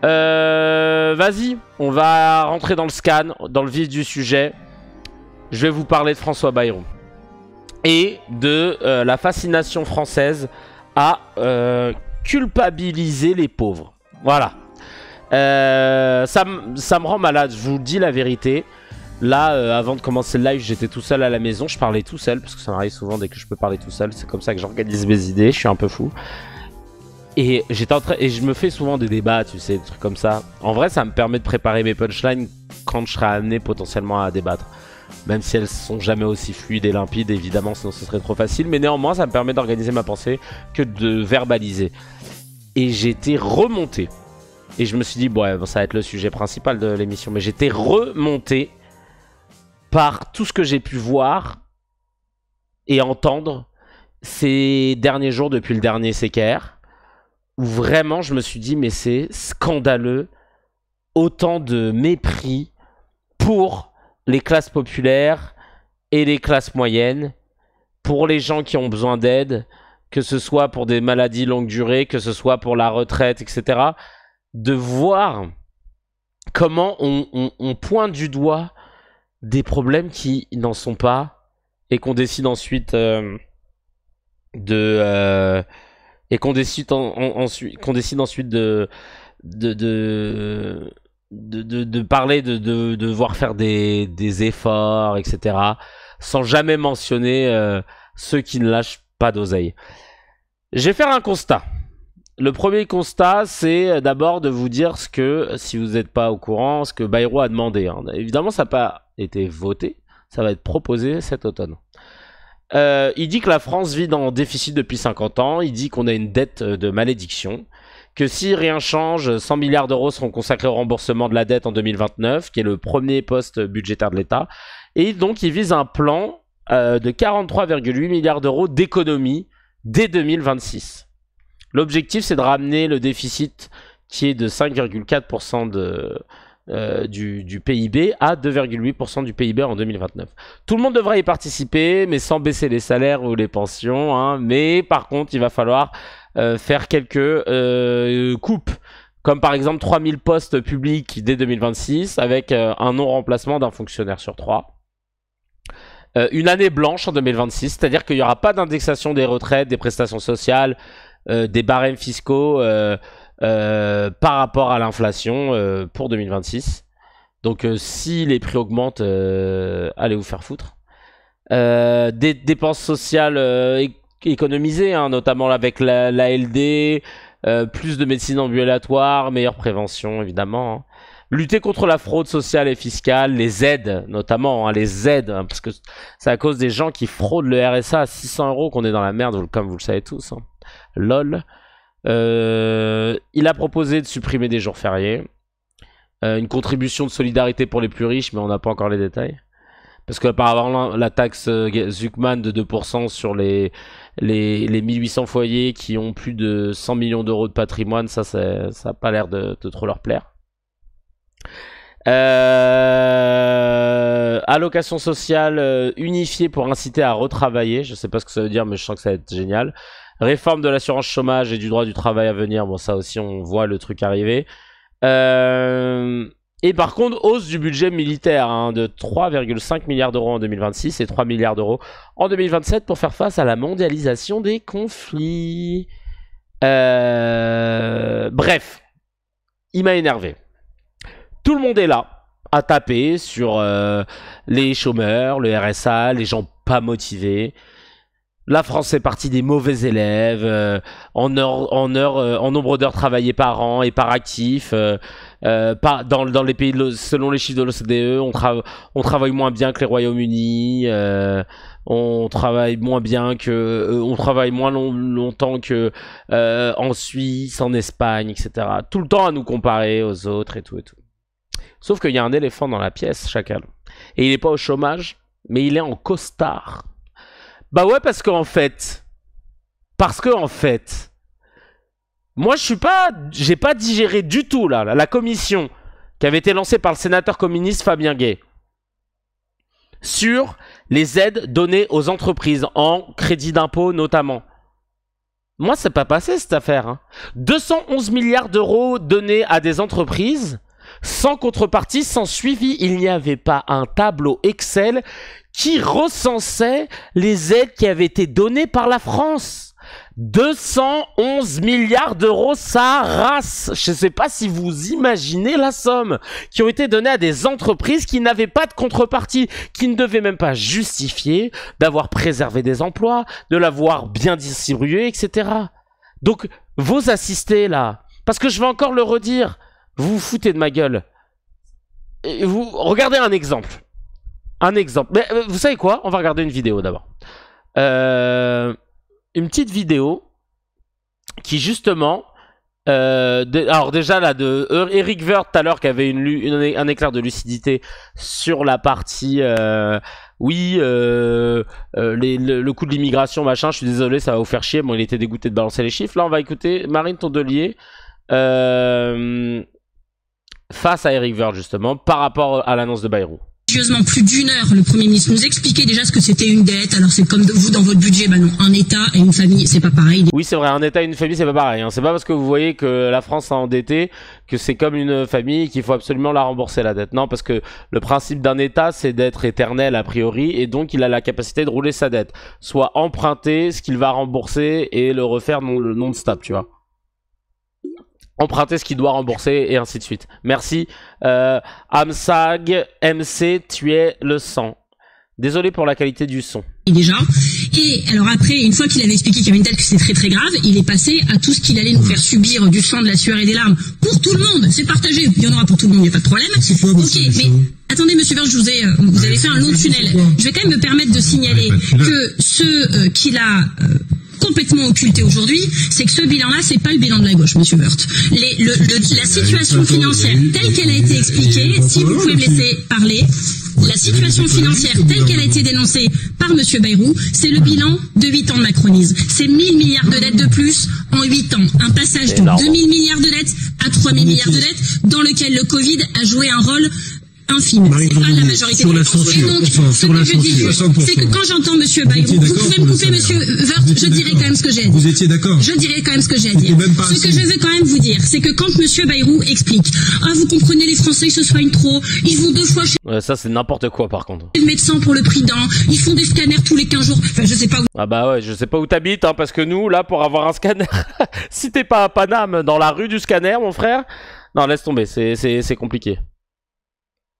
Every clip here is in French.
Vas-y, on va rentrer dans le scan, dans le vif du sujet. Je vais vous parler de François Bayrou. Et de la fascination française à culpabiliser les pauvres. Voilà. Ça me rend malade, je vous dis la vérité. Là, avant de commencer le live, j'étais tout seul à la maison. Je parlais tout seul, parce que ça m'arrive souvent dès que je peux parler tout seul. C'est comme ça que j'organise mes idées, je suis un peu fou. Et je me fais souvent des débats, tu sais, des trucs comme ça. En vrai, ça me permet de préparer mes punchlines quand je serai amené potentiellement à débattre. Même si elles sont jamais aussi fluides et limpides, évidemment, sinon ce serait trop facile. Mais néanmoins, ça me permet d'organiser ma pensée que de verbaliser. Et j'étais remonté. Et je me suis dit, bon, ça va être le sujet principal de l'émission. Mais j'étais remonté par tout ce que j'ai pu voir et entendre ces derniers jours depuis le dernier CKR. Où vraiment, je me suis dit, mais c'est scandaleux. Autant de mépris pour les classes populaires et les classes moyennes, pour les gens qui ont besoin d'aide, que ce soit pour des maladies longue durée, que ce soit pour la retraite, etc. De voir comment on pointe du doigt des problèmes qui n'en sont pas et qu'on décide ensuite de parler, de devoir faire des efforts, etc. Sans jamais mentionner ceux qui ne lâchent pas d'oseille. Je vais faire un constat. Le premier constat, c'est d'abord de vous dire ce que, si vous n'êtes pas au courant, ce que Bayrou a demandé. Hein. Évidemment, ça n'a pas été voté, ça va être proposé cet automne. Il dit que la France vit dans déficit depuis 50 ans, il dit qu'on a une dette de malédiction, que si rien change, 100 milliards d'euros seront consacrés au remboursement de la dette en 2029, qui est le premier poste budgétaire de l'État. Et donc, il vise un plan de 43,8 milliards d'euros d'économie dès 2026. L'objectif, c'est de ramener le déficit qui est de 5,4% du PIB à 2,8% du PIB en 2029. Tout le monde devrait y participer, mais sans baisser les salaires ou les pensions. Hein. Mais par contre, il va falloir faire quelques coupes, comme par exemple 3000 postes publics dès 2026, avec un non-remplacement d'un fonctionnaire sur 3. Une année blanche en 2026, c'est-à-dire qu'il n'y aura pas d'indexation des retraites, des prestations sociales, des barèmes fiscaux par rapport à l'inflation pour 2026. Donc si les prix augmentent, allez vous faire foutre. Des dépenses sociales économisées, hein, notamment avec l'ALD, plus de médecine ambulatoire, meilleure prévention évidemment. Hein. Lutter contre la fraude sociale et fiscale, les aides notamment, hein, les aides, hein, parce que c'est à cause des gens qui fraudent le RSA à 600 € qu'on est dans la merde, comme vous le savez tous. Hein. LOL. Il a proposé de supprimer des jours fériés, une contribution de solidarité pour les plus riches, mais on n'a pas encore les détails. Parce qu'apparemment, la taxe Zuckman de 2% sur les 1800 foyers qui ont plus de 100 millions d'euros de patrimoine, ça n'a pas l'air de trop leur plaire. Allocation sociale unifiée pour inciter à retravailler. Je sais pas ce que ça veut dire, mais je sens que ça va être génial. Réforme de l'assurance chômage et du droit du travail à venir. Bon, ça aussi, on voit le truc arriver. Et par contre, hausse du budget militaire hein, de 3,5 milliards d'euros en 2026 et 3 milliards d'euros en 2027 pour faire face à la mondialisation des conflits. Bref, il m'a énervé. Tout le monde est là à taper sur les chômeurs, le RSA, les gens pas motivés. La France fait partie des mauvais élèves en nombre d'heures travaillées par an et par actif. Dans les pays, selon les chiffres de l'OCDE, on travaille moins bien que les Royaumes-Unis. On travaille moins bien que, on travaille moins longtemps que en Suisse, en Espagne, etc. Tout le temps à nous comparer aux autres et tout et tout. Sauf qu'il y a un éléphant dans la pièce, chacal. Et il n'est pas au chômage, mais il est en costard. Bah ouais, parce qu'en fait, moi j'ai pas digéré du tout là, la commission qui avait été lancée par le sénateur communiste Fabien Gay sur les aides données aux entreprises en crédit d'impôt notamment. Moi, c'est pas passé cette affaire. Hein. 211 milliards d'euros donnés à des entreprises, sans contrepartie, sans suivi. Il n'y avait pas un tableau Excel qui recensait les aides qui avaient été données par la France. 211 milliards d'euros, ça race. Je ne sais pas si vous imaginez la somme qui ont été données à des entreprises qui n'avaient pas de contrepartie, qui ne devaient même pas justifier d'avoir préservé des emplois, de l'avoir bien distribué, etc. Donc, vos assistés là, parce que je vais encore le redire, vous vous foutez de ma gueule. Et vous regardez un exemple. Un exemple. Mais vous savez quoi? On va regarder une vidéo d'abord. Une petite vidéo qui justement alors déjà là de Eric Woerth tout à l'heure qui avait un éclair de lucidité sur la partie oui le coût de l'immigration machin. Je suis désolé, ça va vous faire chier. Bon, il était dégoûté de balancer les chiffres. Là on va écouter Marine Tondelier face à Eric Woerth justement par rapport à l'annonce de Bayrou. Plus d'une heure, le Premier ministre nous expliquait déjà ce que c'était une dette. Alors c'est comme vous dans votre budget, bah non, un État et une famille, c'est pas pareil. Oui, c'est vrai, un État et une famille, c'est pas pareil. Hein. C'est pas parce que vous voyez que la France s'est endettée que c'est comme une famille qu'il faut absolument la rembourser la dette. Non, parce que le principe d'un État, c'est d'être éternel a priori, et donc il a la capacité de rouler sa dette, soit emprunter ce qu'il va rembourser et le refaire non-stop, tu vois. Emprunter ce qu'il doit rembourser et ainsi de suite. Merci. Amsag, MC, tu es le sang. Désolé pour la qualité du son. Déjà. Et alors après, une fois qu'il avait expliqué qu'il y avait une dette, que c'était très très grave, il est passé à tout ce qu'il allait nous faire subir, du sang, de la sueur et des larmes. Pour tout le monde, c'est partagé. Il y en aura pour tout le monde, il n'y a pas de problème. Ok, mais attendez, monsieur Woerth, vous avez fait un long tunnel. Je vais quand même me permettre de signaler que ce qu'il a complètement occulté aujourd'hui, c'est que ce bilan-là, c'est pas le bilan de la gauche, monsieur Woerth. La situation financière telle qu'elle a été expliquée, si vous pouvez me laisser parler, la situation financière telle qu'elle a été dénoncée par monsieur Bayrou, c'est le bilan de 8 ans de macronisme. C'est 1000 milliards de dettes de plus en 8 ans. Un passage de 2000 milliards de dettes à 3000 milliards de dettes dans lequel le Covid a joué un rôle infime. C'est pas la majorité sur la censure. Et donc, ce que je dis, c'est que quand j'entends monsieur Bayrou, vous pouvez me couper monsieur Woerth, je dirai quand même ce que j'ai à dire. Vous étiez d'accord? Je dirai quand même ce que j'ai à dire. Ce que je veux quand même vous dire, c'est que quand monsieur Bayrou explique, ah vous comprenez les Français ils se soignent trop, ils vont 2 fois chez ça c'est n'importe quoi par contre. le médecin pour le prix d'un, ils font des scanners tous les 15 jours, enfin je sais pas où. Ah bah ouais, je sais pas où t'habites hein, parce que nous là pour avoir un scanner, si t'es pas à Paname dans la rue du scanner mon frère, non laisse tomber, c'est compliqué.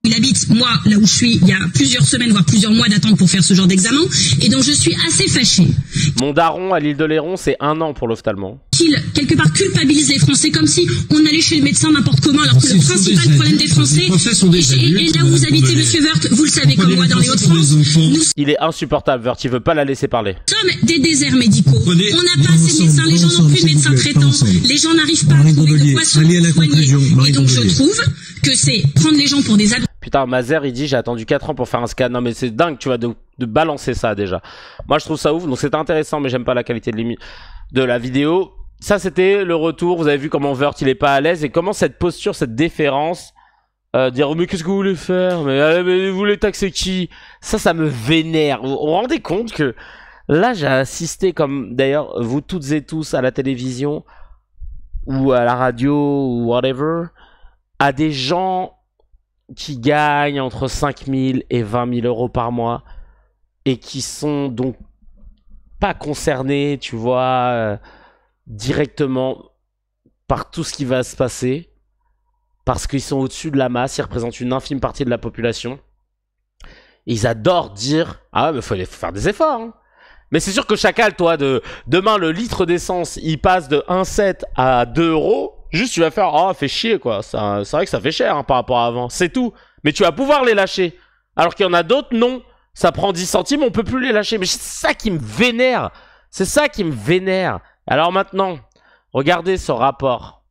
Il habite, moi, là où je suis, il y a plusieurs semaines, voire plusieurs mois d'attente pour faire ce genre d'examen, et donc je suis assez fâchée. Mon daron à l'île de Léron, c'est 1 an pour l'ophtalmo. Qu'il, quelque part, culpabilise les Français comme si on allait chez le médecin n'importe comment, alors que le principal problème des Français, et là où vous habitez, monsieur Woerth, vous le savez comme moi dans les Hauts-de-France, il est insupportable, Woerth, il veut pas la laisser parler. Nous sommes des déserts médicaux. On n'a pas assez de médecins, les gens n'ont plus de médecins traitants, les gens n'arrivent pas à trouver de quoi se soigner. Et donc je trouve que c'est prendre les gens pour des Putain, Mazer, il dit j'ai attendu 4 ans pour faire un scan. Non, mais c'est dingue, tu vois, de balancer ça déjà. Moi, je trouve ça ouf. Donc, c'est intéressant, mais j'aime pas la qualité de la vidéo. Ça, c'était le retour. Vous avez vu comment Woerth, il est pas à l'aise et comment cette posture, cette déférence, dire oh, mais qu'est-ce que vous voulez faire mais vous voulez taxer qui? Ça me vénère. Vous vous rendez compte que là, j'ai assisté, comme d'ailleurs, vous toutes et tous, à la télévision ou à la radio ou whatever, à des gens qui gagnent entre 5 000 et 20 000 euros par mois et qui sont donc pas concernés, tu vois, directement par tout ce qui va se passer parce qu'ils sont au-dessus de la masse, ils représentent une infime partie de la population. Et ils adorent dire « Ah, mais faut faire des efforts hein. !» Mais c'est sûr que chacal, toi, demain, le litre d'essence, il passe de 1,7 à 2 euros. Juste, tu vas faire, oh, fait chier, quoi. C'est vrai que ça fait cher hein, par rapport à avant. C'est tout. Mais tu vas pouvoir les lâcher. Alors qu'il y en a d'autres, non. Ça prend 10 centimes, on peut plus les lâcher. Mais c'est ça qui me vénère. C'est ça qui me vénère. Alors maintenant, regardez ce rapport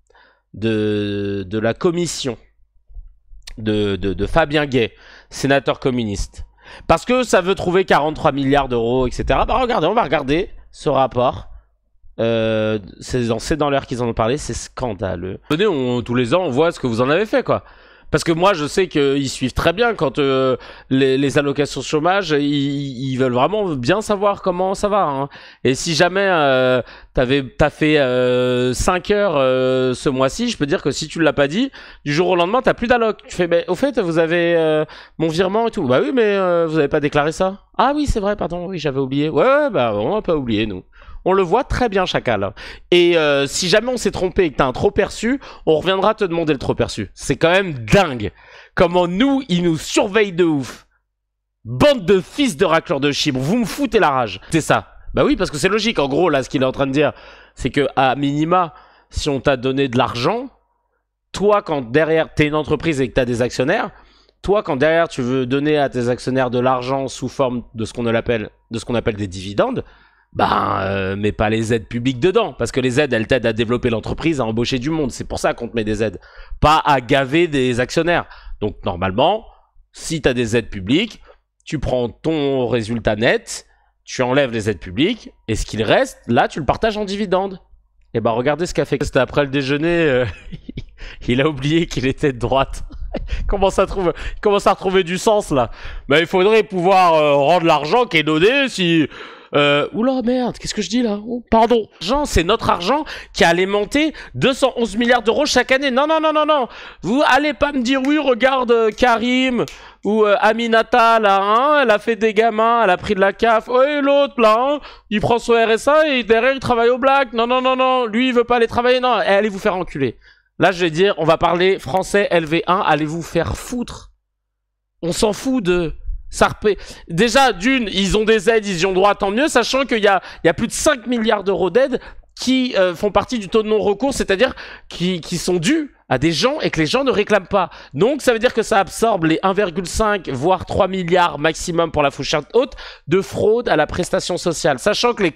de la commission de Fabien Gay, sénateur communiste. Parce que ça veut trouver 43 milliards d'euros, etc. Bah regardez, on va regarder ce rapport. C'est dans l'air qu'ils en ont parlé, c'est scandaleux. Tenez, tous les ans, on voit ce que vous en avez fait, quoi. Parce que moi, je sais qu'ils suivent très bien quand les allocations chômage, ils veulent vraiment bien savoir comment ça va. Hein. Et si jamais t'as fait 5 heures ce mois-ci, je peux dire que si tu l'as pas dit, du jour au lendemain, t'as plus d'alloc. Tu fais, mais au fait, vous avez mon virement et tout. Bah oui, mais vous avez pas déclaré ça. Ah oui, c'est vrai, pardon, oui, j'avais oublié. Ouais, bah on n'a pas oublié, nous. On le voit très bien, Chacal. Et si jamais on s'est trompé et que t'as un trop perçu, on reviendra te demander le trop perçu. C'est quand même dingue. Comment ils nous surveillent de ouf. Bande de fils de racleurs de chibre. Vous me foutez la rage. C'est ça. Bah oui, parce que c'est logique. En gros, là, ce qu'il est en train de dire, c'est que à minima, si on t'a donné de l'argent, toi, quand derrière, t'es une entreprise et que t'as des actionnaires, toi, quand derrière, tu veux donner à tes actionnaires de l'argent sous forme de ce qu'on appelle des dividendes, mets pas les aides publiques dedans, parce que les aides, elles t'aident à développer l'entreprise, à embaucher du monde. C'est pour ça qu'on te met des aides, pas à gaver des actionnaires. Donc normalement, si t'as des aides publiques, tu prends ton résultat net, tu enlèves les aides publiques, et ce qu'il reste, là, tu le partages en dividendes. Et bah regardez ce qu'a fait. C'était après le déjeuner, il a oublié qu'il était de droite. Il commence à retrouver du sens là. Mais il faudrait pouvoir rendre l'argent qui est donné si... oula merde, qu'est-ce que je dis là? Oh, pardon. L'argent, c'est notre argent qui a alimenté 211 milliards d'euros chaque année. Non. Vous allez pas me dire oui, regarde Karim ou Aminata là, hein, elle a fait des gamins, elle a pris de la CAF. Oh, et l'autre là, hein, il prend son RSA et derrière il travaille au black. Non, lui il veut pas aller travailler. Non, allez vous faire enculer. Là, je vais dire, on va parler français LV1, allez vous faire foutre. On s'en fout de... Déjà, d'une, ils ont des aides, ils y ont droit, tant mieux, sachant qu'il y a plus de 5 milliards d'euros d'aides qui font partie du taux de non-recours, c'est-à-dire qui sont dus à des gens et que les gens ne réclament pas. Donc, ça veut dire que ça absorbe les 1,5 voire 3 milliards maximum pour la fourchette haute de fraude à la prestation sociale. Sachant que les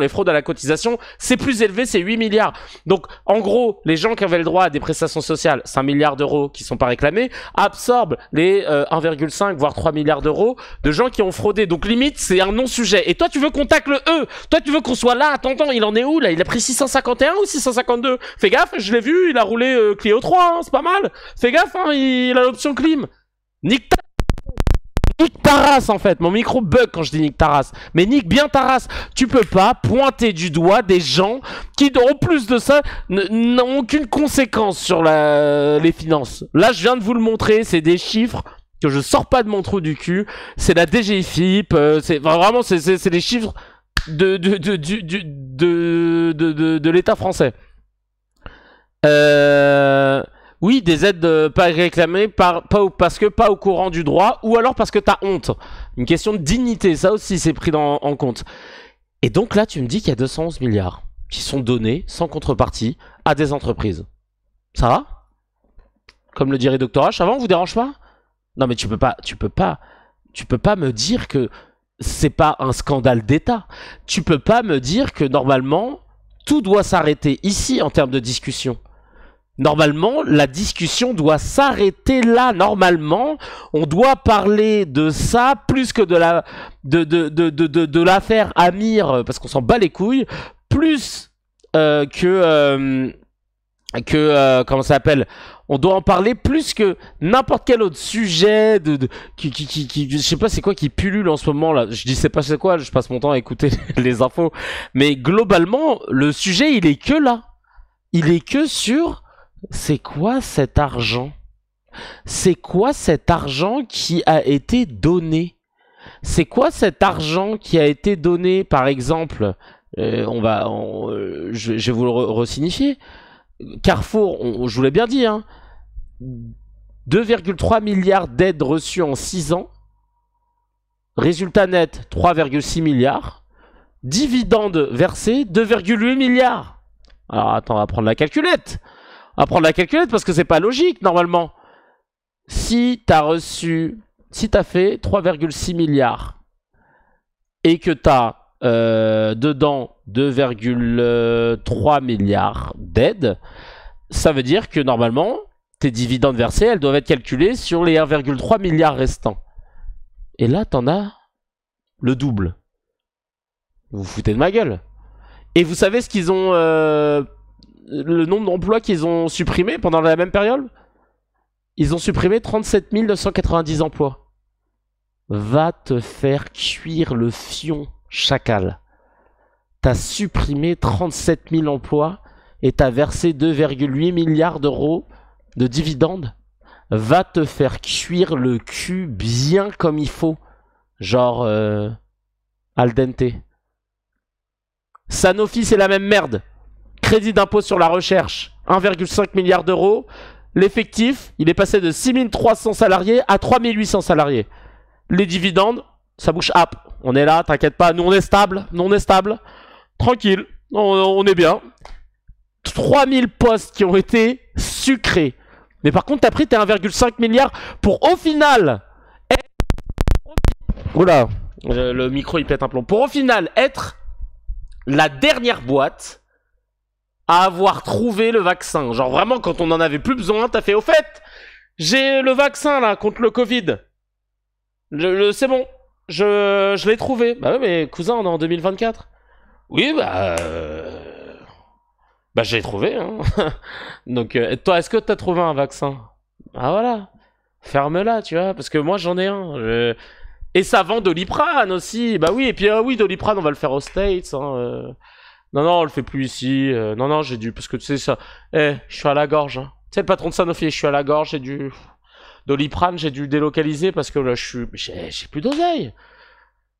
fraudes à la cotisation, c'est plus élevé, c'est 8 milliards. Donc, en gros, les gens qui avaient le droit à des prestations sociales, 5 milliards d'euros qui sont pas réclamés, absorbent les 1,5 voire 3 milliards d'euros de gens qui ont fraudé. Donc, limite, c'est un non-sujet. Et toi, tu veux qu'on tacle le E. Toi, tu veux qu'on soit là. Attends, il en est où, là? Il a pris 651 ou 652? Fais gaffe, je l'ai vu, il a roulé Clio 3, hein, c'est pas mal. Fais gaffe, hein, il a l'option clim. Nique ta race, en fait. Mon micro bug quand je dis nique ta race. Mais nique bien ta race. Tu peux pas pointer du doigt des gens qui, en plus de ça, n'ont aucune conséquence sur les finances. Là, je viens de vous le montrer, c'est des chiffres que je sors pas de mon trou du cul. C'est la DGFIP, vraiment, c'est des chiffres de l'État français. Oui, des aides pas réclamées parce que pas au courant du droit, ou alors parce que t'as honte. Une question de dignité, ça aussi c'est pris en compte. Et donc là, tu me dis qu'il y a 211 milliards qui sont donnés sans contrepartie à des entreprises. Ça va? Comme le dirait Dr H, avant, vous dérange pas? Non mais tu peux pas me dire que c'est pas un scandale d'État. Tu peux pas me dire que normalement tout doit s'arrêter ici en termes de discussion. Normalement, la discussion doit s'arrêter là. Normalement, on doit parler de ça plus que de l'affaire Amir, parce qu'on s'en bat les couilles, plus comment ça s'appelle? On doit en parler plus que n'importe quel autre sujet je sais pas c'est quoi qui pullule en ce moment là. Je dis c'est pas c'est quoi, je passe mon temps à écouter les infos. Mais globalement, le sujet il est que là. Il est que sur c'est quoi cet argent? C'est quoi cet argent qui a été donné? C'est quoi cet argent qui a été donné, par exemple, je vais vous le resignifier. Carrefour, je vous l'ai bien dit, hein, 2,3 milliards d'aides reçues en 6 ans. Résultat net, 3,6 milliards. Dividendes versés, 2,8 milliards. Alors attends, on va prendre la calculette. On va prendre la calculette parce que c'est pas logique, normalement. Si t'as fait 3,6 milliards et que t'as dedans 2,3 milliards d'aides, ça veut dire que normalement, tes dividendes versés, elles doivent être calculées sur les 1,3 milliards restants. Et là, t'en as le double. Vous vous foutez de ma gueule. Et vous savez ce qu'ils ont... le nombre d'emplois qu'ils ont supprimés pendant la même période? Ils ont supprimé 37 990 emplois. Va te faire cuire le fion, chacal. T'as supprimé 37 000 emplois et t'as versé 2,8 milliards d'euros de dividendes. Va te faire cuire le cul bien comme il faut. Genre al dente. Sanofi, c'est la même merde. Crédit d'impôt sur la recherche, 1,5 milliard d'euros. L'effectif, il est passé de 6 300 salariés à 3 800 salariés. Les dividendes, ça bouge up. On est là, t'inquiète pas, nous on est stable, tranquille, on est bien. 3000 postes qui ont été sucrés. Mais par contre, t'as pris tes 1,5 milliard pour au final oula, le micro il pète un plomb. Pour au final être la dernière boîte à avoir trouvé le vaccin. Genre vraiment, quand on en avait plus besoin, t'as fait au fait, j'ai le vaccin là contre le Covid. C'est bon, je l'ai trouvé. Bah ouais, mais cousin, on est en 2024. Oui, bah je l'ai trouvé. Hein. Donc, toi, est-ce que t'as trouvé un vaccin? Ah voilà, ferme-la, tu vois, parce que moi j'en ai un. Et ça vend Doliprane aussi. Bah oui, et puis oui, Doliprane, on va le faire aux States. Hein. Non, on le fait plus ici. Non, j'ai dû, parce que tu sais ça. Je suis à la gorge. Hein. Tu sais, le patron de Sanofi, je suis à la gorge, j'ai dû. Doliprane, j'ai dû délocaliser parce que là, j'ai plus d'oseille.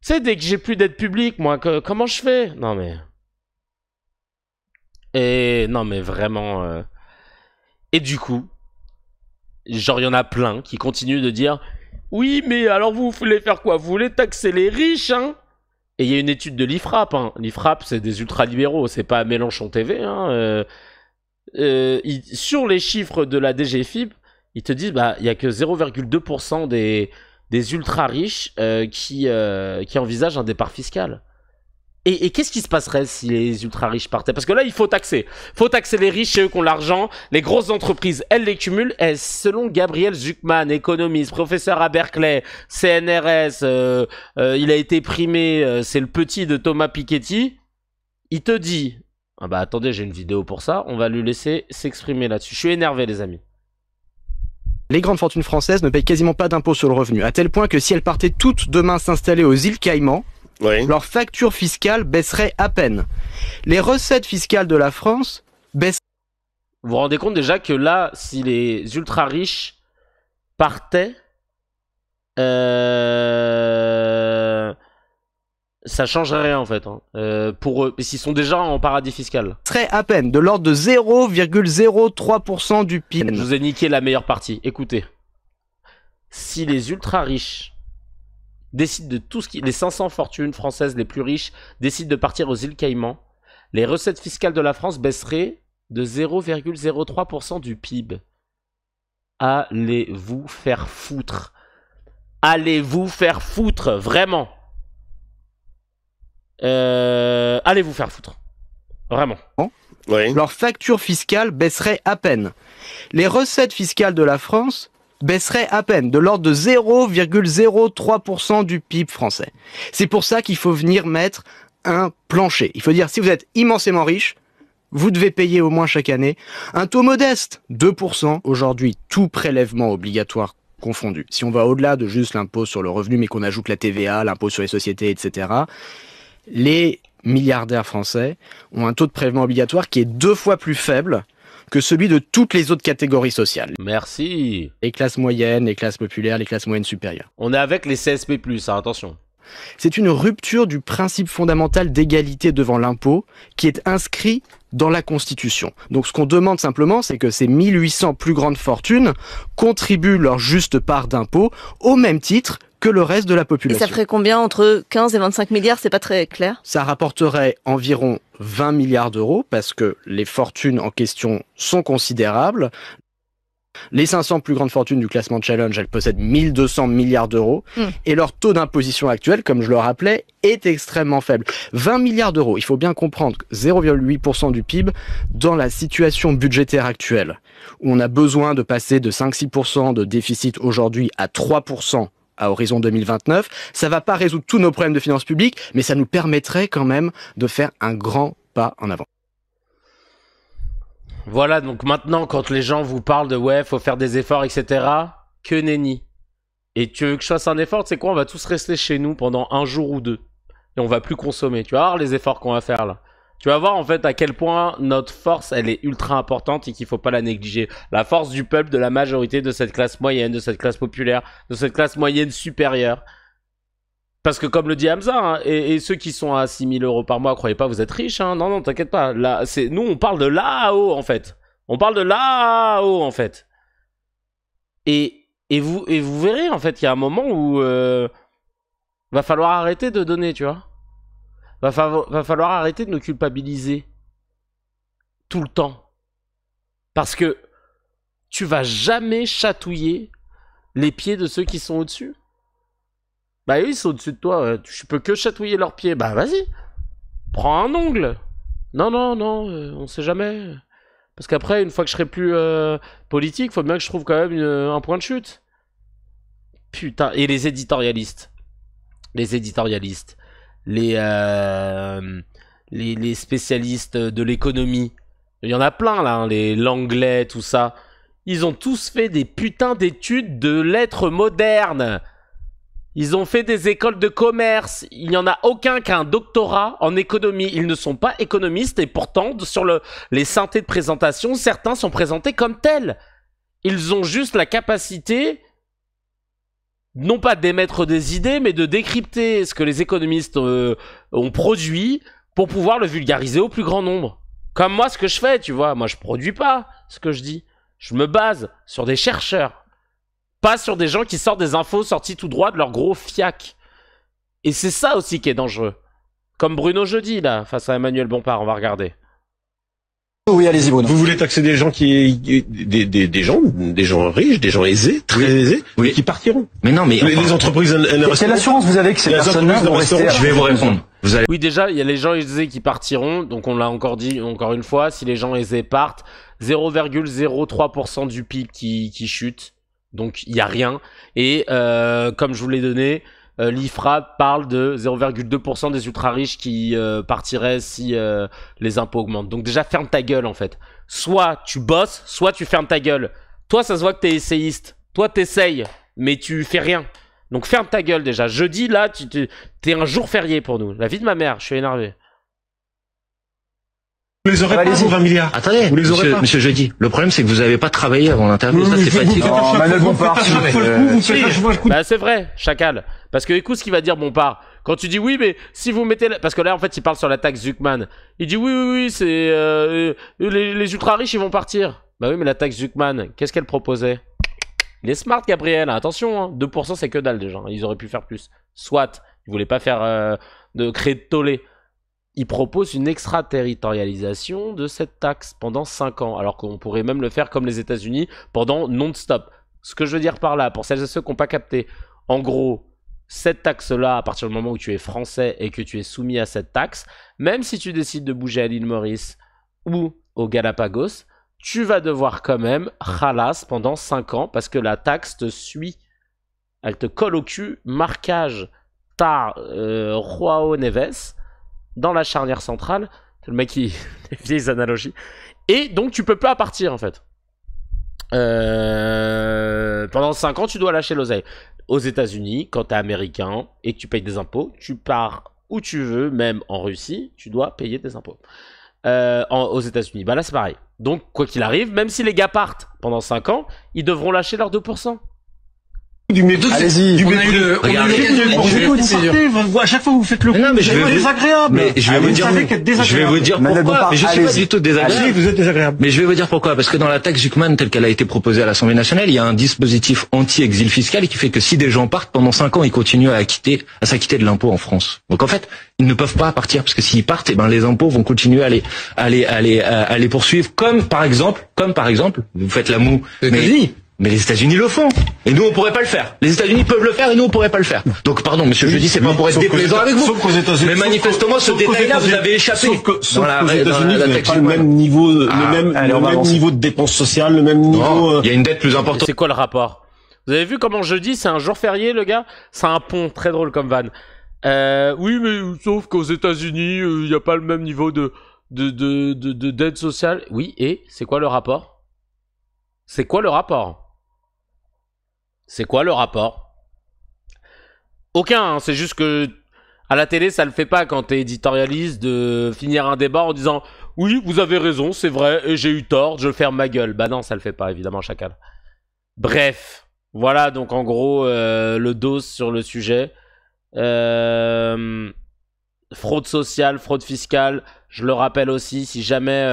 Tu sais, dès que j'ai plus d'aide publique, moi, comment je fais? Non, mais. Non, mais vraiment. Et du coup, genre, il y en a plein qui continuent de dire oui, mais alors vous voulez faire quoi? Vous voulez taxer les riches, hein? Et il y a une étude de l'IFRAP. Hein. L'IFRAP, c'est des ultralibéraux, c'est pas Mélenchon TV. Hein. Sur les chiffres de la DGFiP, ils te disent bah il y a que 0,2% des ultra riches qui envisagent un départ fiscal. Et qu'est-ce qui se passerait si les ultra riches partaient? Parce que là, il faut taxer. Faut taxer les riches, c'est eux qui ont l'argent. Les grosses entreprises, elles les cumulent. Et selon Gabriel Zucman, économiste, professeur à Berkeley, CNRS, il a été primé, c'est le petit de Thomas Piketty. Il te dit, ah bah attendez, j'ai une vidéo pour ça. On va lui laisser s'exprimer là-dessus. Je suis énervé, les amis. Les grandes fortunes françaises ne payent quasiment pas d'impôt sur le revenu, à tel point que si elles partaient toutes demain s'installer aux îles Caïmans, oui, leur facture fiscale baisserait à peine. Les recettes fiscales de la France baissent. Vous vous rendez compte déjà que là, si les ultra riches partaient, ça changerait rien en fait. Hein. Pour eux, s'ils sont déjà en paradis fiscal. Serait à peine de l'ordre de 0,03% du PIB. Je vous ai niqué la meilleure partie. Écoutez, si les ultra riches décident de tout ce qui... Les 500 fortunes françaises les plus riches décident de partir aux îles Caïmans, les recettes fiscales de la France baisseraient de 0,03% du PIB. Allez vous faire foutre. Allez vous faire foutre, vraiment. Allez vous faire foutre. Vraiment. Oui. Leur facture fiscale baisserait à peine. Les recettes fiscales de la France baisserait à peine de l'ordre de 0,03% du PIB français. C'est pour ça qu'il faut venir mettre un plancher. Il faut dire, si vous êtes immensément riche, vous devez payer au moins chaque année un taux modeste, 2%. Aujourd'hui, tout prélèvement obligatoire confondu. Si on va au-delà de juste l'impôt sur le revenu, mais qu'on ajoute la TVA, l'impôt sur les sociétés, etc., les milliardaires français ont un taux de prélèvement obligatoire qui est 2 fois plus faible que celui de toutes les autres catégories sociales. Merci. Les classes moyennes, les classes populaires, les classes moyennes supérieures. On est avec les CSP+, hein, attention. C'est une rupture du principe fondamental d'égalité devant l'impôt qui est inscrit dans la Constitution. Donc ce qu'on demande simplement, c'est que ces 1800 plus grandes fortunes contribuent leur juste part d'impôt au même titre que le reste de la population. Et ça ferait combien entre 15 et 25 milliards? C'est pas très clair. Ça rapporterait environ 20 milliards d'euros parce que les fortunes en question sont considérables. Les 500 plus grandes fortunes du classement Challenge, elles possèdent 1200 milliards d'euros et leur taux d'imposition actuel, comme je le rappelais, est extrêmement faible. 20 milliards d'euros, il faut bien comprendre que 0,8% du PIB dans la situation budgétaire actuelle, où on a besoin de passer de 5-6% de déficit aujourd'hui à 3% à horizon 2029, ça va pas résoudre tous nos problèmes de finances publiques, mais ça nous permettrait quand même de faire un grand pas en avant. Voilà, donc maintenant, quand les gens vous parlent de ouais, faut faire des efforts, etc., que nenni. Et tu veux que je fasse un effort, tu sais quoi, on va tous rester chez nous pendant un jour ou deux. Et on va plus consommer. Tu vas voir les efforts qu'on va faire là. Tu vas voir en fait à quel point notre force, elle est ultra importante et qu'il faut pas la négliger. La force du peuple, de la majorité de cette classe moyenne, de cette classe populaire, de cette classe moyenne supérieure. Parce que comme le dit Hamza, hein, et ceux qui sont à 6 000 € par mois, croyez pas, vous êtes riches, hein. Non, non, t'inquiète pas. Là, nous, on parle de là-haut, en fait. On parle de là-haut, en fait. Et vous verrez, en fait, il y a un moment où va falloir arrêter de donner, tu vois. Va falloir arrêter de nous culpabiliser. Tout le temps. Parce que tu vas jamais chatouiller les pieds de ceux qui sont au-dessus. Bah oui, ils sont au-dessus de toi. Tu peux que chatouiller leurs pieds. Bah vas-y. Prends un ongle. Non, non, non. On sait jamais. Parce qu'après, une fois que je serai plus politique, faut bien que je trouve quand même un point de chute. Putain. Et les éditorialistes. Les éditorialistes. Les spécialistes de l'économie. Il y en a plein là. Hein, les Langlais, tout ça. Ils ont tous fait des putains d'études de lettres modernes. Ils ont fait des écoles de commerce. Il n'y en a aucun qui a un doctorat en économie. Ils ne sont pas économistes et pourtant, sur les synthés de présentation, certains sont présentés comme tels. Ils ont juste la capacité, non pas d'émettre des idées, mais de décrypter ce que les économistes ont produit pour pouvoir le vulgariser au plus grand nombre. Comme moi, ce que je fais, tu vois. Moi, je produis pas ce que je dis. Je me base sur des chercheurs. Pas sur des gens qui sortent des infos sorties tout droit de leur gros fiac. Et c'est ça aussi qui est dangereux. Comme Bruno jeudi, là, face à Emmanuel Bompard, on va regarder. Oui, allez-y, Bruno. Vous voulez taxer des gens des gens riches, des gens aisés, très aisés, oui, qui partiront. Mais non, mais les entreprises, quelle assurance vous avez que ces personnes-là vont rester? Je vais vous répondre. Oui, déjà, il y a les gens aisés qui partiront. Donc, on l'a encore dit, encore une fois, si les gens aisés partent, 0,03% du PIB qui chute. Donc, il n'y a rien. Et comme je vous l'ai donné, l'IFRA parle de 0,2% des ultra-riches qui partiraient si les impôts augmentent. Donc déjà, ferme ta gueule, en fait. Soit tu bosses, soit tu fermes ta gueule. Toi, ça se voit que t'es essayiste. Toi, t'essayes, mais tu fais rien. Donc ferme ta gueule, déjà. Jeudi, là, t'es un jour férié pour nous. La vie de ma mère, je suis énervé. Vous les aurez pas, vos 20 milliards. Attendez, vous les aurez pas. Monsieur Jeudi, le problème c'est que vous n'avez pas travaillé avant l'interview, ça c'est fatigant. Non, Manuel Bompard, bah c'est vrai, chacal. Parce que écoute ce qu'il va dire Bompard. Quand tu dis oui, mais si vous mettez... Parce que là, en fait, il parle sur la taxe Zuckman. Il dit oui, c'est... les ultra-riches, ils vont partir. Bah oui, mais la taxe Zuckman, qu'est-ce qu'elle proposait? Il est smart, Gabriel. Attention, hein. 2% c'est que dalle déjà. Ils auraient pu faire plus. Soit, ils voulaient pas faire de créer de tollé. Il propose une extraterritorialisation de cette taxe pendant 5 ans, alors qu'on pourrait même le faire comme les États-Unis pendant non-stop. Ce que je veux dire par là, pour celles et ceux qui n'ont pas capté, en gros, cette taxe-là, à partir du moment où tu es français et que tu es soumis à cette taxe, même si tu décides de bouger à l'île Maurice ou aux Galapagos, tu vas devoir quand même khalas pendant 5 ans parce que la taxe te suit. Elle te colle au cul, marquage Tar Joao Neves, dans la charnière centrale. C'est le mec qui... des vieilles analogies. Et donc tu peux pas partir en fait. Pendant 5 ans tu dois lâcher l'oseille. Aux États-Unis, quand t'es américain et que tu payes des impôts, tu pars où tu veux, même en Russie, tu dois payer des impôts. Aux États-Unis, bah là c'est pareil. Donc quoi qu'il arrive, même si les gars partent pendant 5 ans, ils devront lâcher leurs 2%. Allez-y. À chaque fois vous faites le coup. Non, mais je vais désagréable. Mais je vais vous dire pourquoi. Mais je suis pas du tout désagréable. Vous êtes désagréable. Mais je vais vous dire pourquoi. Parce que dans la taxe Zuckman telle qu'elle a été proposée à l'Assemblée nationale, il y a un dispositif anti-exil fiscal qui fait que si des gens partent pendant 5 ans, ils continuent à s'acquitter de l'impôt en France. Donc en fait, ils ne peuvent pas partir parce que s'ils partent, eh ben les impôts vont continuer à les poursuivre. Comme par exemple, vous faites la moue. Mais les États-Unis le font. Et nous, on pourrait pas le faire. Les États-Unis peuvent le faire et nous, on pourrait pas le faire. Donc, pardon, monsieur, je dis, c'est pas pour être déplaisant avec vous. Mais manifestement, ce détail-là, vous avez échappé. Sauf qu'aux États-Unis, vous n'avez pas le même niveau, le même niveau de dépenses sociales, le même niveau... Il y a une dette plus importante. C'est quoi le rapport? Vous avez vu comment jeudi, c'est un jour férié, le gars? C'est un pont, très drôle comme van. Oui, mais sauf qu'aux États-Unis, il n'y a pas le même niveau de d'aide sociale. Oui, et c'est quoi le rapport? C'est quoi le rapport? C'est quoi le rapport? Aucun, hein, c'est juste que à la télé, ça le fait pas quand t'es éditorialiste de finir un débat en disant « Oui, vous avez raison, c'est vrai, et j'ai eu tort, je ferme ma gueule. » Bah non, ça le fait pas, évidemment, chacal. Bref, voilà donc en gros le dos sur le sujet. Fraude sociale, fraude fiscale, je le rappelle aussi, si jamais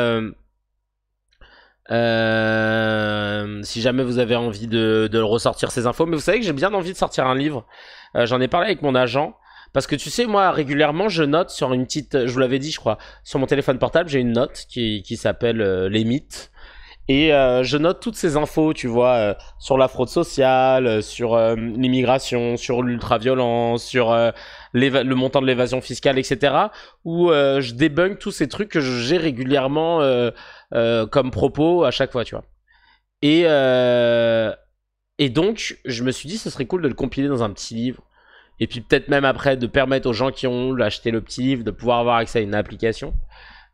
vous avez envie de ressortir ces infos. Mais vous savez que j'ai bien envie de sortir un livre. J'en ai parlé avec mon agent. Parce que tu sais, moi, régulièrement, je note sur une petite... Je vous l'avais dit, je crois. Sur mon téléphone portable, j'ai une note qui s'appelle les mythes. Et je note toutes ces infos, tu vois, sur la fraude sociale, sur l'immigration, sur l'ultraviolence, sur le montant de l'évasion fiscale, etc. Où je débunk tous ces trucs que j'ai régulièrement comme propos à chaque fois, tu vois. Et donc, je me suis dit, ce serait cool de le compiler dans un petit livre. Et puis peut-être même après de permettre aux gens qui ont acheté le petit livre de pouvoir avoir accès à une application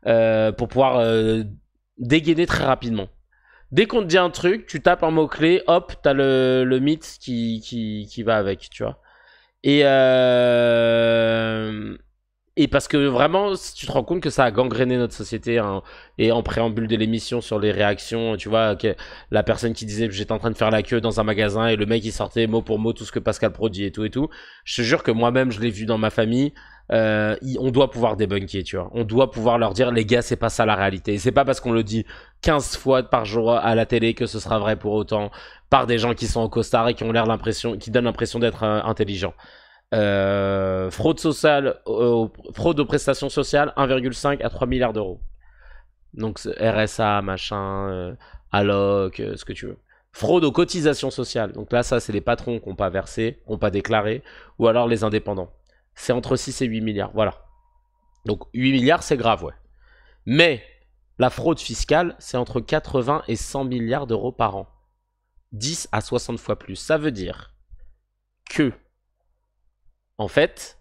pour pouvoir dégainer très rapidement. Dès qu'on te dit un truc, tu tapes un mot-clé, hop, t'as le mythe qui va avec, tu vois. Et parce que vraiment, tu te rends compte que ça a gangréné notre société, hein, et en préambule de l'émission sur les réactions, tu vois, la personne qui disait que j'étais en train de faire la queue dans un magasin et le mec il sortait mot pour mot tout ce que Pascal Pro dit et tout. Je te jure que moi-même je l'ai vu dans ma famille. On doit pouvoir débunker, tu vois. On doit pouvoir leur dire, les gars, c'est pas ça la réalité. Et c'est pas parce qu'on le dit 15 fois par jour à la télé que ce sera vrai pour autant par des gens qui sont en costard et qui ont l'air qui donnent l'impression d'être intelligents. Fraude sociale, fraude aux prestations sociales, 1,5 à 3 milliards d'euros. Donc RSA, machin, alloc, ce que tu veux. Fraude aux cotisations sociales. Donc là, ça, c'est les patrons qui n'ont pas versé, qui n'ont pas déclaré, ou alors les indépendants. C'est entre 6 et 8 milliards, voilà. Donc 8 milliards, c'est grave, ouais. Mais la fraude fiscale, c'est entre 80 et 100 milliards d'euros par an. 10 à 60 fois plus. Ça veut dire que en fait,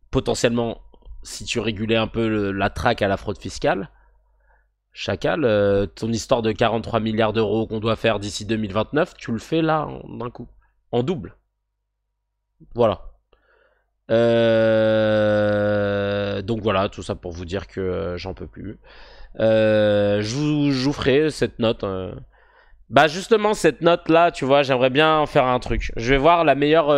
potentiellement, si tu régulais un peu la traque à la fraude fiscale, chacal, ton histoire de 43 milliards d'euros qu'on doit faire d'ici 2029, tu le fais là, d'un coup, en double. Voilà. Donc voilà, tout ça pour vous dire que j'en peux plus. Je vous ferai cette note. Bah justement cette note là, tu vois, j'aimerais bien en faire un truc. Je vais voir la meilleure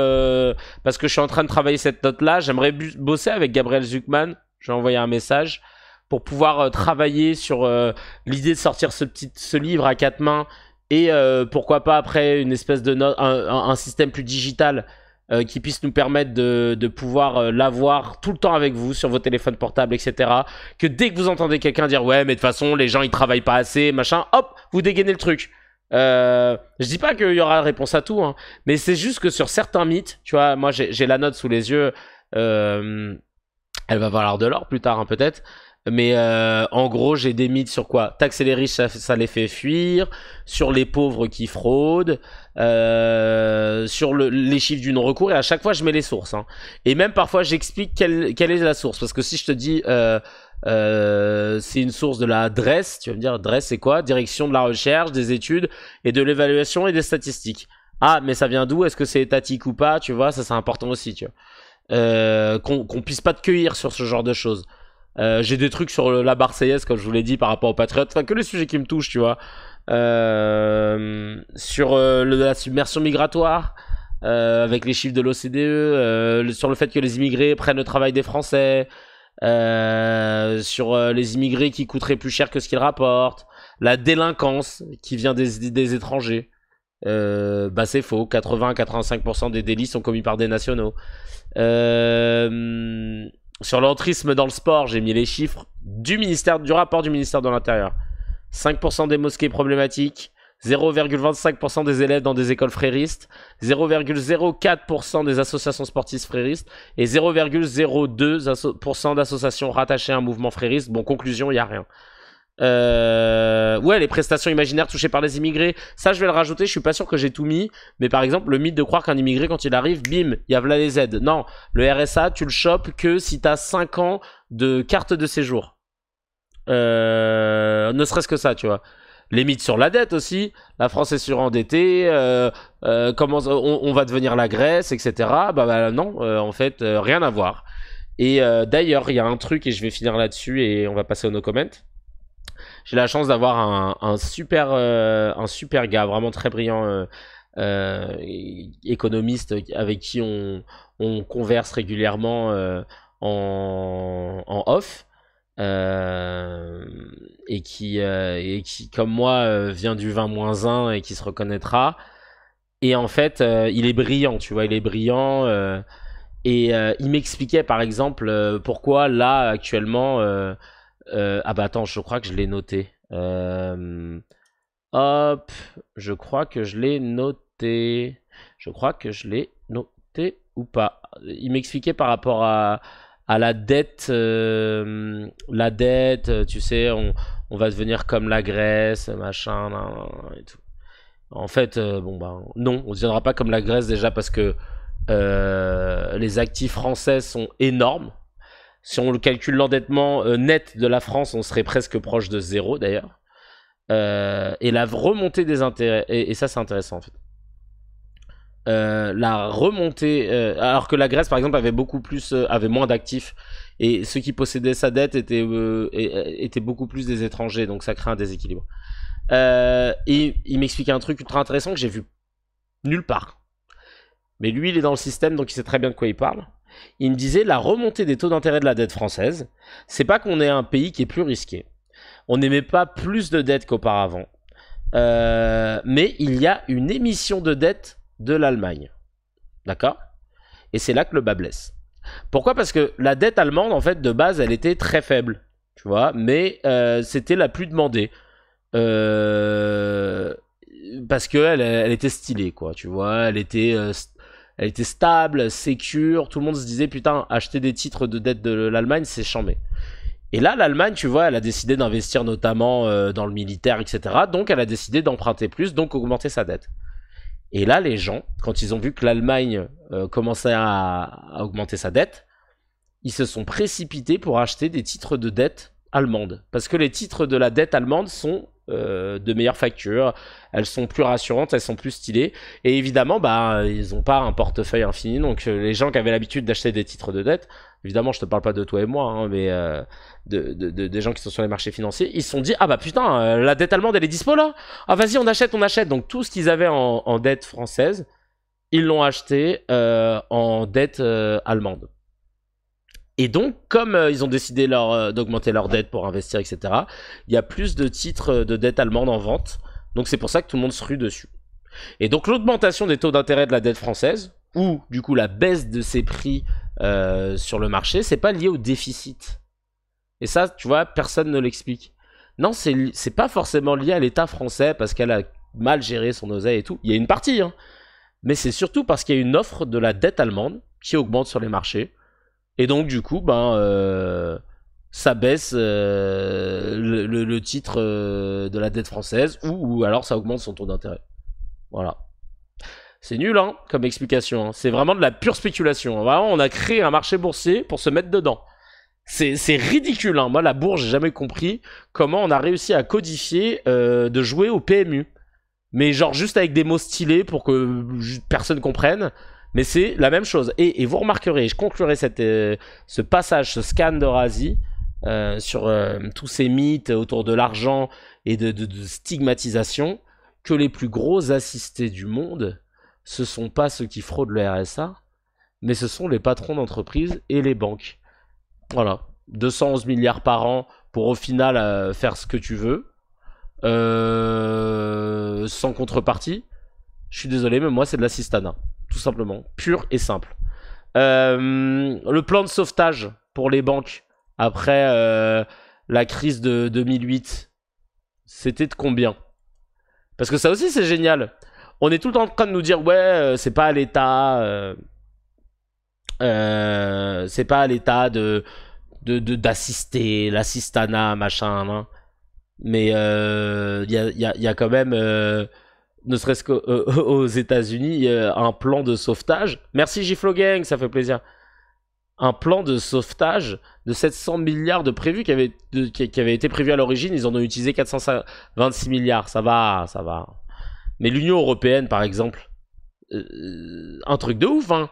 parce que je suis en train de travailler cette note là. J'aimerais bosser avec Gabriel Zuckman. Je vais envoyer un message pour pouvoir travailler sur l'idée de sortir ce livre à 4 mains et pourquoi pas après une espèce de note, un système plus digital qui puisse nous permettre de pouvoir l'avoir tout le temps avec vous sur vos téléphones portables, etc. Que dès que vous entendez quelqu'un dire ouais mais de toute façon les gens ils travaillent pas assez, machin, hop, vous dégainez le truc. Je dis pas qu'il y aura réponse à tout, hein, mais c'est juste que sur certains mythes, tu vois, moi j'ai la note sous les yeux, elle va valoir de l'or plus tard, hein, peut-être, mais en gros j'ai des mythes sur quoi? Taxer les riches, ça les fait fuir, sur les pauvres qui fraudent, sur les chiffres du non-recours, et à chaque fois je mets les sources, hein. Et même parfois j'explique quelle est la source, parce que si je te dis c'est une source de la DREES, tu vas me dire DREES c'est quoi? Direction de la recherche, des études et de l'évaluation et des statistiques. Ah mais ça vient d'où? Est-ce que c'est étatique ou pas? Tu vois, ça c'est important aussi, tu vois. Qu'on puisse pas te cueillir sur ce genre de choses. J'ai des trucs sur la Marseillaise comme je vous l'ai dit par rapport aux patriotes, enfin que les sujets qui me touchent, tu vois. Sur la submersion migratoire, avec les chiffres de l'OCDE, sur le fait que les immigrés prennent le travail des Français, sur les immigrés qui coûteraient plus cher que ce qu'ils rapportent, la délinquance qui vient des étrangers. Bah c'est faux, 80-85% des délits sont commis par des nationaux. Sur l'entrisme dans le sport, j'ai mis les chiffres du rapport du ministère de l'Intérieur. 5% des mosquées problématiques, 0,25% des élèves dans des écoles fréristes, 0,04% des associations sportives fréristes et 0,02% d'associations rattachées à un mouvement frériste. Bon, conclusion, il n'y a rien. Ouais, les prestations imaginaires touchées par les immigrés, ça je vais le rajouter, je suis pas sûr que j'ai tout mis, mais par exemple le mythe de croire qu'un immigré quand il arrive, bim, il y a là les aides. Non, le RSA tu le chopes que si t'as 5 ans de carte de séjour. Ne serait-ce que ça, tu vois. Les mythes sur la dette aussi. La France est surendettée. Comment on va devenir la Grèce, etc. Non, en fait, rien à voir. Et d'ailleurs, il y a un truc, et je vais finir là-dessus, et on va passer au no comment. J'ai la chance d'avoir un super gars, vraiment très brillant, économiste, avec qui on converse régulièrement en off. Et qui, comme moi, vient du 20-1 et qui se reconnaîtra. Et en fait, il est brillant, tu vois, il est brillant. Et il m'expliquait, par exemple, pourquoi là, actuellement... ah bah attends, je crois que je l'ai noté. Hop, je crois que je l'ai noté. Je crois que je l'ai noté ou pas. Il m'expliquait par rapport à la dette, tu sais, on va devenir comme la Grèce, machin, et tout. En fait, non, on ne deviendra pas comme la Grèce déjà parce que les actifs français sont énormes. Si on calcule l'endettement net de la France, on serait presque proche de 0 d'ailleurs. Et la remontée des intérêts, et ça c'est intéressant en fait. La remontée, alors que la Grèce par exemple avait avait moins d'actifs, et ceux qui possédaient sa dette étaient beaucoup plus des étrangers, donc ça crée un déséquilibre. Et il m'expliquait un truc ultra intéressant que j'ai vu nulle part. Mais lui il est dans le système, donc il sait très bien de quoi il parle. Il me disait la remontée des taux d'intérêt de la dette française, c'est pas qu'on est un pays qui est plus risqué. On n'émet pas plus de dettes qu'auparavant. Mais il y a une émission de dette de l'Allemagne. D'accord ? Et c'est là que le bas blesse. Pourquoi ? Parce que la dette allemande, en fait, de base, elle était très faible. Tu vois ? Mais c'était la plus demandée. Parce qu'elle était stylée, quoi. Tu vois ? Elle était stable, sécure. Tout le monde se disait, putain, acheter des titres de dette de l'Allemagne, c'est chambé. Et là, l'Allemagne, tu vois, elle a décidé d'investir notamment dans le militaire, etc. Donc, elle a décidé d'emprunter plus, donc augmenter sa dette. Et là, les gens, quand ils ont vu que l'Allemagne commençait à augmenter sa dette, ils se sont précipités pour acheter des titres de dette allemandes. Parce que les titres de la dette allemande sont de meilleure facture, elles sont plus rassurantes, elles sont plus stylées. Et évidemment, ils n'ont pas un portefeuille infini. Donc, les gens qui avaient l'habitude d'acheter des titres de dette, évidemment, je te parle pas de toi et moi, hein, mais des gens qui sont sur les marchés financiers, ils se sont dit, ah bah putain, la dette allemande, elle est dispo là. Ah vas-y, on achète. Donc tout ce qu'ils avaient en dette française, ils l'ont acheté en dette allemande. Et donc, comme ils ont décidé d'augmenter leur dette pour investir, etc., il y a plus de titres de dette allemande en vente. Donc c'est pour ça que tout le monde se rue dessus. Et donc l'augmentation des taux d'intérêt de la dette française, ou du coup la baisse de ses prix sur le marché, c'est pas lié au déficit. Et ça, tu vois, personne ne l'explique. Non, c'est pas forcément lié à l'État français parce qu'elle a mal géré son oseille et tout. Il y a une partie, hein. Mais c'est surtout parce qu'il y a une offre de la dette allemande qui augmente sur les marchés. Et donc, du coup, ça baisse le titre de la dette française ou alors ça augmente son taux d'intérêt. Voilà. C'est nul, hein, comme explication. Hein. C'est vraiment de la pure spéculation. Vraiment, on a créé un marché boursier pour se mettre dedans. C'est ridicule. Hein. Moi, la bourse, j'ai jamais compris comment on a réussi à codifier de jouer au PMU. Mais genre juste avec des mots stylés pour que personne comprenne. Mais c'est la même chose. Et vous remarquerez, je conclurai ce passage, ce scan de Razi sur tous ces mythes autour de l'argent et de stigmatisation, que les plus gros assistés du monde, ce sont pas ceux qui fraudent le RSA, mais ce sont les patrons d'entreprise et les banques. Voilà. 211 milliards par an pour au final faire ce que tu veux, sans contrepartie. Je suis désolé, mais moi c'est de l'assistanat. Tout simplement. Pur et simple. Le plan de sauvetage pour les banques après la crise de 2008, c'était de combien ? Parce que ça aussi c'est génial. On est tout le temps en train de nous dire ouais, c'est pas à l'État, c'est pas à l'État d'assister, l'assistanat, machin. Hein. Mais il y a quand même, ne serait-ce qu'aux États-Unis, un plan de sauvetage. Merci Giflo Gang, ça fait plaisir. un plan de sauvetage de 700 milliards de prévus qui avait été prévu à l'origine. Ils en ont utilisé 426 milliards. Ça va. Mais l'Union européenne, par exemple, un truc de ouf, hein.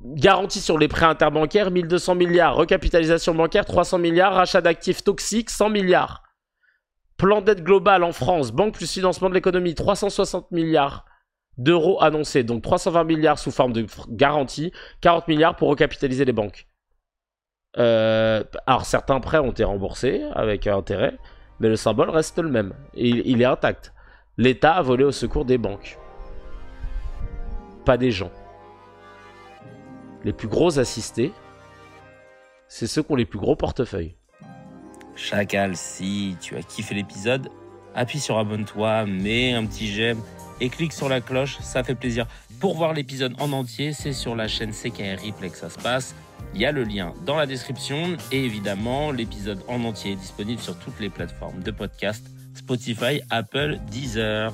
Garantie sur les prêts interbancaires, 1200 milliards. Recapitalisation bancaire, 300 milliards. Rachat d'actifs toxiques, 100 milliards. Plan d'aide globale en France, banque plus financement de l'économie, 360 milliards d'euros annoncés. Donc 320 milliards sous forme de garantie, 40 milliards pour recapitaliser les banques. Alors certains prêts ont été remboursés avec intérêt, mais le symbole reste le même. Et il est intact. L'État a volé au secours des banques. Pas des gens. Les plus gros assistés, c'est ceux qui ont les plus gros portefeuilles. Chacal, si tu as kiffé l'épisode, appuie sur abonne-toi, mets un petit j'aime et clique sur la cloche, ça fait plaisir. Pour voir l'épisode en entier, c'est sur la chaîne CKR Replay que ça se passe. Il y a le lien dans la description et évidemment, l'épisode en entier est disponible sur toutes les plateformes de podcast, Spotify, Apple, Deezer.